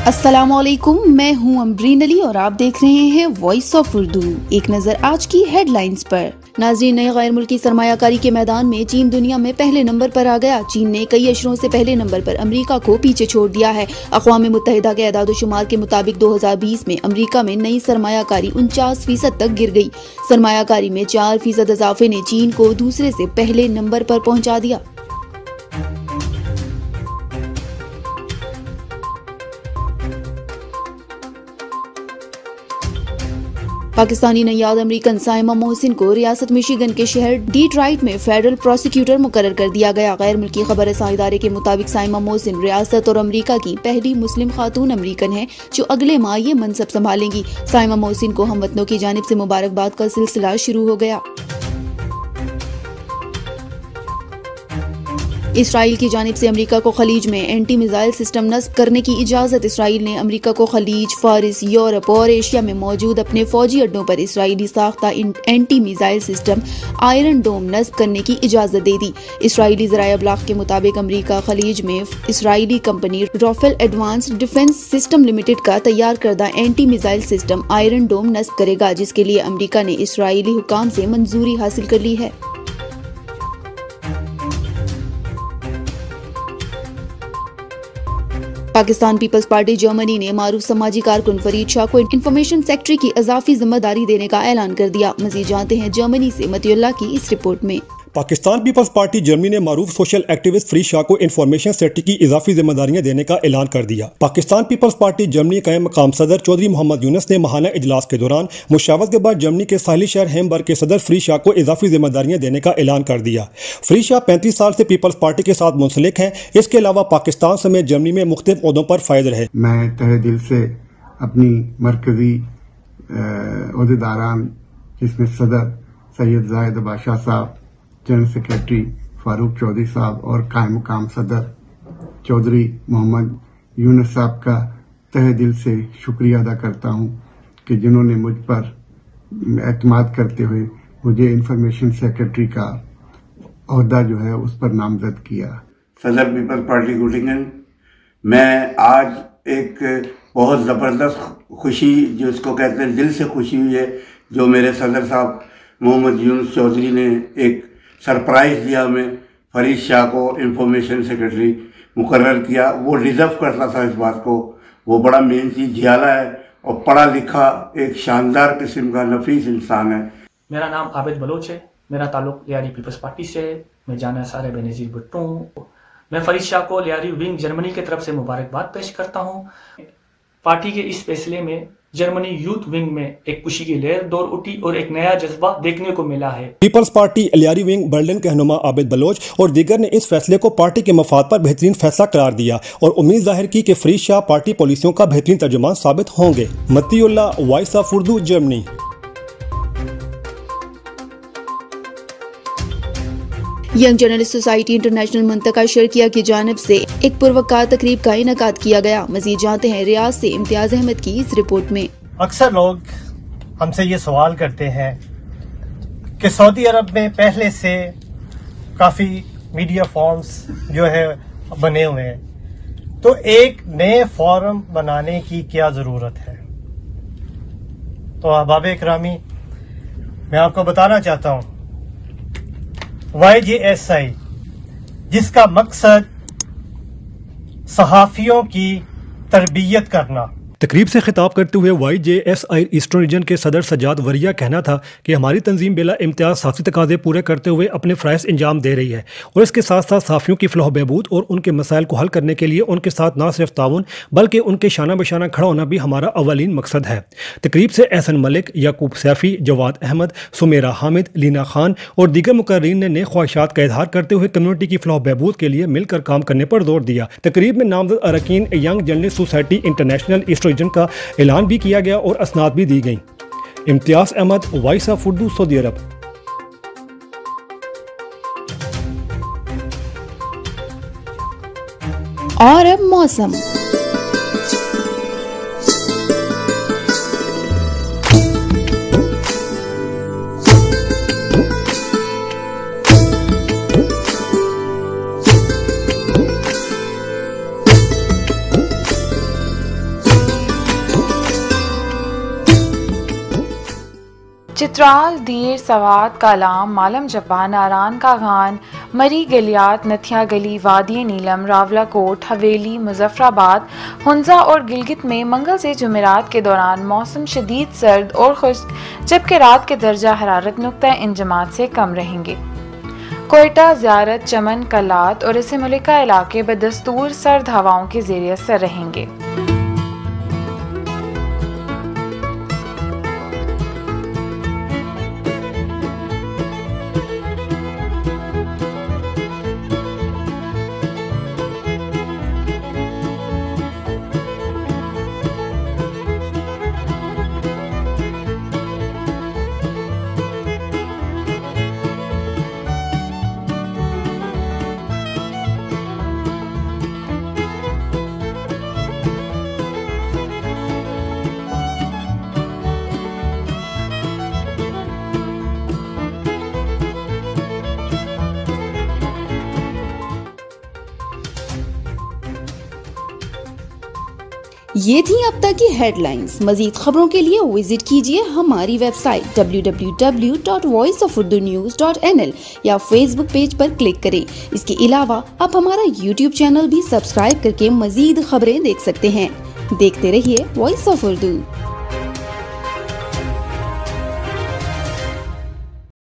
अस्सलामुअलैकुम, मैं हूं अमरीन अली और आप देख रहे हैं वॉइस ऑफ उर्दू। एक नजर आज की हेडलाइंस पर। नाज़रीन, नए गैर मुल्की सरमायाकारी के मैदान में चीन दुनिया में पहले नंबर पर आ गया। चीन ने कई अशरों से पहले नंबर पर अमेरिका को पीछे छोड़ दिया है। अक़वाम मुत्तहिदा के एदाद-ओ-शुमार के मुताबिक 2020 में अमेरिका में नई सरमायाकारी 49% तक गिर गई। सरमायाकारी में 4% इजाफे ने चीन को दूसरे से पहले नंबर पर पहुंचा दिया। पाकिस्तानी नैयाद अमेरिकन साइमा मोहसिन को रियासत मिशिगन के शहर डीट्रॉइट में फेडरल प्रोसिक्यूटर मुकर्रर कर दिया गया। गैर मुल्की खबर रसां इदारे के मुताबिक साइमा मोहसिन रियासत और अमेरिका की पहली मुस्लिम खातून अमेरिकन है जो अगले माह ये मनसब संभालेंगी। साइमा मोहसिन को हमवतनों की जानिब से मुबारकबाद का सिलसिला शुरू हो गया। इसराइल की जानिब से अमेरिका को खलीज में एंटी मिसाइल सिस्टम नस्ब करने की इजाजत। इसराइल ने अमेरिका को खलीज, फारिस, यूरोप और एशिया में मौजूद अपने फौजी अड्डों पर इसराइली साख्ता anti missile system Iron Dome नस्ब करने की इजाजत दे दी। इसराइली ज़राए अब्लाग के मुताबिक अमेरिका खलीज में Israeli company Rafael Advanced Defense System Limited का तैयार करदा anti missile system Iron Dome नस्ब करेगा, जिसके लिए अमेरिका ने इसराइली हुकाम से मंजूरी हासिल कर ली है। पाकिस्तान पीपल्स पार्टी जर्मनी ने मारूफ समाजी कारकुन फरीद शाह को इंफॉर्मेशन सेक्रेटरी की इजाफी जिम्मेदारी देने का ऐलान कर दिया। मजीद जानते हैं जर्मनी से मतियुल्लाह की इस रिपोर्ट में। पाकिस्तान पीपल्स पार्टी जर्मनी ने मारूफ सोशल एक्टिविस्ट फरीद शाह को इंफॉर्मेशन सेक्रेटरी की इजाफी जिम्मेदारियां देने का ऐलान कर दिया। पाकिस्तान पीपल्स पार्टी जर्मनी के मकाम सदर चौधरी मोहम्मद यूनुस ने माहाना इजलास के दौरान मुशावरत के बाद जर्मनी के साहिली शहर हैम्बर्ग के सदर फरीद शाह को इजाफी जिम्मेदारियां देने का ऐलान कर दिया। फरीद शाह 35 साल से पीपल्स पार्टी के साथ मुंसलिक हैं। इसके अलावा पाकिस्तान समेत जर्मनी में मुख्तलिफ ओहदों पर फायद रहे। मैं तहे दिल से अपनी मरकजी ओहदेदारान जिसमें सदर सैयद जाहिद बादशाह साहब, जनरल सेक्रेटरी फारूक चौधरी साहब और कायम मुकाम सदर चौधरी मोहम्मद यूनुस साहब का तहे दिल से शुक्रिया अदा करता हूं कि जिन्होंने मुझ पर एतमाद करते हुए मुझे इंफॉर्मेशन सेक्रेटरी का ओहदा जो है उस पर नामजद किया। सदर पीपल्स पार्टी गुटिंगन, मैं आज एक बहुत ज़बरदस्त खुशी, जो इसको कहते हैं दिल से खुशी हुई है, जो मेरे सदर साहब मोहम्मद यूनुस चौधरी ने एक सरप्राइज़ दिया हमें। फरीद शाह को इंफॉर्मेशन सेक्रेटरी मुकर्रर किया। वो डिज़र्व करता था इस बात को। वो बड़ा मेन चीज़ जियाला है और पढ़ा लिखा एक शानदार किस्म का नफीस इंसान है। मेरा नाम आबिद बलोच है। मेरा ताल्लुक लियारी पीपल्स पार्टी से है। मैं जाना सारे बेनज़ीर भुट्टो हूँ। मैं फरीद शाह को लियारी विंग जर्मनी की तरफ से मुबारकबाद पेश करता हूँ। पार्टी के इस फैसले में जर्मनी यूथ विंग में एक खुशी की लहर दौड़ उठी और एक नया जज्बा देखने को मिला है। पीपल्स पार्टी लियारी विंग बर्लिन के रहनुमा आबिद बलोच और दीगर ने इस फैसले को पार्टी के मफाद पर बेहतरीन फैसला करार दिया और उम्मीद जाहिर की कि फरीद शाह पार्टी पॉलिसियों का बेहतरीन तर्जुमान साबित होंगे। Matiullah, voice of Urdu, Germany. Young journalist society international मुंतका शर्किया की जानिब से एक पुरवकार तकरीब का इनेकाद किया गया। मजीद जानते हैं रियाज से इम्तियाज अहमद की इस रिपोर्ट में। अक्सर लोग हमसे ये सवाल करते हैं कि सऊदी अरब में पहले से काफ़ी मीडिया फॉर्म्स जो है बने हुए हैं, तो एक नए फॉर्म बनाने की क्या ज़रूरत है। तो अहबाब इकरामी, मैं आपको बताना चाहता हूँ YJSI, जिसका मकसद सहाफ़ियों की तरबियत करना। तकरीब से खिताब करते हुए YJSI ईस्टर्न रीजन के सदर सजाद वरिया कहना था कि हमारी तंजीम बिला इम्तियाज साफ़ी तकाज़े पूरे करते हुए अपने फ़राइज़ अंजाम दे रही है और इसके साथ साथ साफ़ियों की फ़लाह बहबूद और उनके मसाइल को हल करने के लिए उनके साथ न सिर्फ ताउन बल्कि उनके शाना बशाना खड़ा होना भी हमारा अवलीन मकसद है। तकरीब से एहसन मलिक, याकूब सैफ़ी, जवाद अहमद, सुमेरा हामिद, लीना खान और दीगर मुकर्रीन ने नेक ख्वाहिशात का इजहार करते हुए कम्यूनिटी की फ़लाह बहबूद के लिए मिलकर काम करने पर जोर दिया। तकरीब में नामजद अरकान young journalist society international region का ऐलान भी किया गया और असनाद भी दी गई। Imtiaz Ahmad, voice of Urdu, Saudi Arab. और अब मौसम। चित्राल, दीर, सवात, कालाम, मालम जब्बा, नारान का गान, मरी गलियात, नथिया गली, वादी नीलम, रावलाकोट, हवेली, मुजफ्फराबाद, हुंजा और गिलगित में मंगल से जुमेरात के दौरान मौसम शदीद सर्द और खुश्क, जबकि रात के दर्जा हरारत नुक्ता इंजमात से कम रहेंगे। कोयटा, ज़ियारत, चमन, कलात और इसे मुलिका इलाके बदस्तूर सर्द हवाओं के ज़ेरे असर रहेंगे। ये थी अब तक की हेडलाइंस। मजीद खबरों के लिए विजिट कीजिए हमारी वेबसाइट www.voiceofurdunews.nl या फेसबुक पेज पर क्लिक करें। इसके अलावा आप हमारा यूट्यूब चैनल भी सब्सक्राइब करके मजीद खबरें देख सकते हैं। देखते रहिए वॉइस ऑफ उर्दू।